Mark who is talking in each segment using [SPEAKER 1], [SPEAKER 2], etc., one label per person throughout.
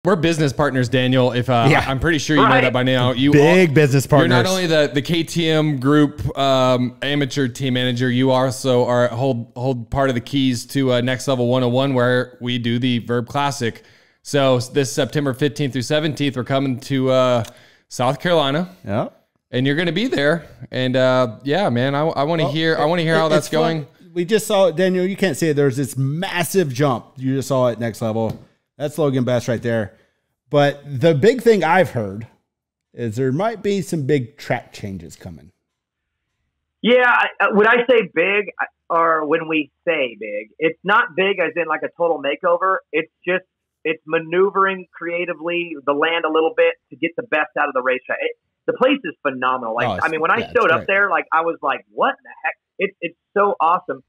[SPEAKER 1] We're business partners, Daniel. If I'm pretty sure you know that by now. You
[SPEAKER 2] big business partners.
[SPEAKER 1] You're not only the KTM group amateur team manager, you also hold part of the keys to Next Level 101, where we do the Vurb Classic. So this September 15th through 17th, we're coming to South Carolina.
[SPEAKER 2] Yeah,
[SPEAKER 1] and you're going to be there. And yeah, man, I want to hear. I want to hear how that's going.
[SPEAKER 2] We just saw it, Daniel. You can't see it. There's this massive jump. You just saw it Next Level. That's Logan Best right there. But the big thing I've heard is there might be some big track changes coming.
[SPEAKER 3] Yeah, when I say big, or when we say big, it's not big as in like a total makeover. It's maneuvering creatively the land a little bit to get the best out of the racetrack. The place is phenomenal. Like, I mean, when I showed up there, like I was like, what in the heck? It's so awesome.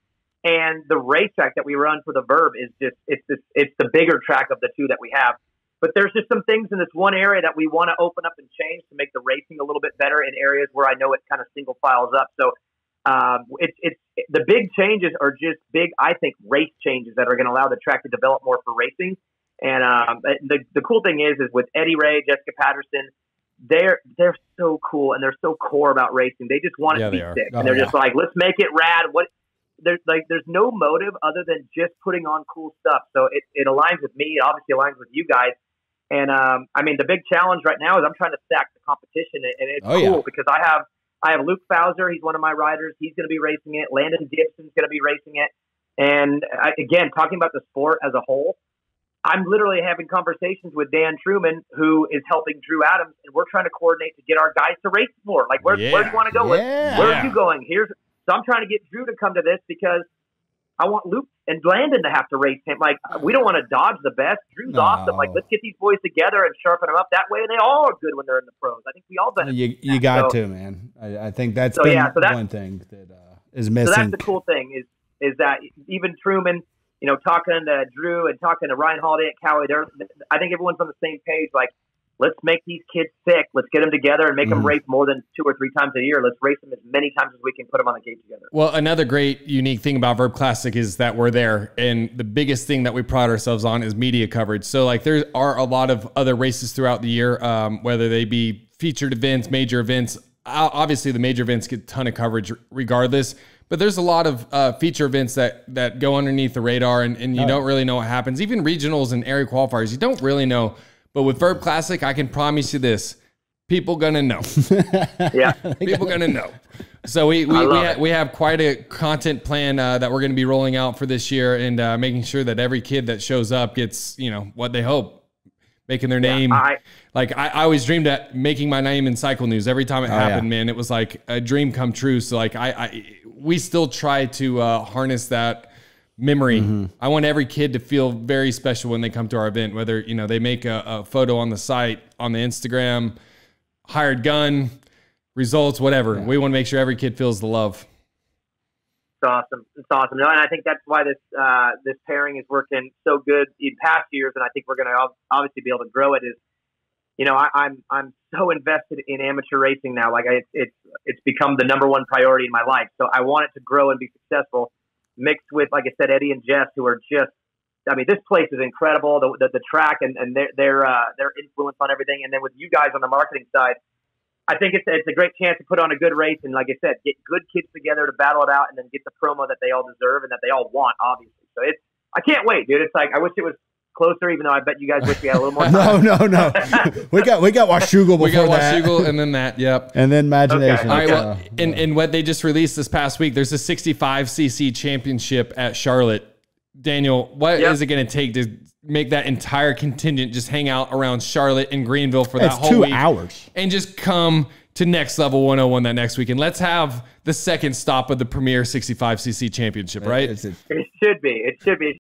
[SPEAKER 3] And the racetrack that we run for the Vurb is just, it's the bigger track of the two that we have. But there's just some things in this one area that we want to open up and change to make the racing a little bit better in areas where I know it kind of single files up. So the big changes are just big, I think, race changes that are going to allow the track to develop more for racing. And the cool thing is with Eddie Ray, Jessica Patterson, they're so cool and they're so core about racing. They just want it to be sick, and they're just like, let's make it rad. There's no motive other than just putting on cool stuff. So it aligns with me. It obviously aligns with you guys. And I mean, the big challenge right now is I'm trying to stack the competition, and it's cool because I have Luke Fowler. He's one of my riders. He's going to be racing it. Landon Gibson's going to be racing it. And again, talking about the sport as a whole, I'm literally having conversations with Dan Truman, who is helping Drew Adams, and we're trying to coordinate to get our guys to race more. Like, where do you want to go? Where are you going? So I'm trying to get Drew to come to this because I want Luke and Landon to have to race him. Like, we don't want to dodge the best. Drew's awesome. Like, let's get these boys together and sharpen them up. That way they all are good when they're in the pros. I think we all benefit.
[SPEAKER 2] You got to, man. I think that's one thing that is missing.
[SPEAKER 3] So that's the cool thing is that even Truman, you know, talking to Drew and talking to Ryan Holiday at Cowie, I think everyone's on the same page. Like, let's make these kids sick. Let's get them together and make them race more than 2 or 3 times a year. Let's race them as many times as we can, put them on the cage together.
[SPEAKER 1] Well, another great, unique thing about Vurb Classic is that we're there. And the biggest thing that we pride ourselves on is media coverage. So, like, there are a lot of other races throughout the year, whether they be featured events, major events. Obviously, the major events get a ton of coverage regardless. But there's a lot of feature events that go underneath the radar, and you don't really know what happens. Even regionals and area qualifiers, you don't really know. But with Vurb Classic, I can promise you this: people gonna know.
[SPEAKER 3] Yeah,
[SPEAKER 1] people gonna know. So we have quite a content plan that we're going to be rolling out for this year, and making sure that every kid that shows up gets what they hope, making their name. I always dreamed of making my name in cycle news. Every time it happened, man, it was like a dream come true. So like we still try to harness that memory. I want every kid to feel very special when they come to our event, whether they make a photo on the site, on the Instagram, hired gun, results, whatever. We want to make sure every kid feels the love.
[SPEAKER 3] It's awesome. It's awesome. No, and I think that's why this pairing is working so good in past years, and I think we're going to obviously be able to grow it. I'm so invested in amateur racing now. Like it's become the number one priority in my life. So I want it to grow and be successful. Mixed with, like I said, Eddie and Jess, who are just, I mean, this place is incredible. The track and their influence on everything. And then with you guys on the marketing side, I think it's a great chance to put on a good race. And like I said, get good kids together to battle it out and then get the promo that they all deserve and that they all want, obviously. So I can't wait, dude. It's like, I wish it was closer, even though I bet you guys wish we had a little more time.
[SPEAKER 2] No. we got Washougal before that.
[SPEAKER 1] We got Washougal and then that, yep.
[SPEAKER 2] And then Imagination.
[SPEAKER 1] Okay. All right, well, in what they just released this past week, there's a 65cc championship at Charlotte. Daniel, what is it going to take to make that entire contingent just hang out around Charlotte and Greenville for that whole week? 2 hours. And just come to Next Level 101 that next weekend. Let's have the second stop of the premier 65cc championship, right?
[SPEAKER 3] It should be.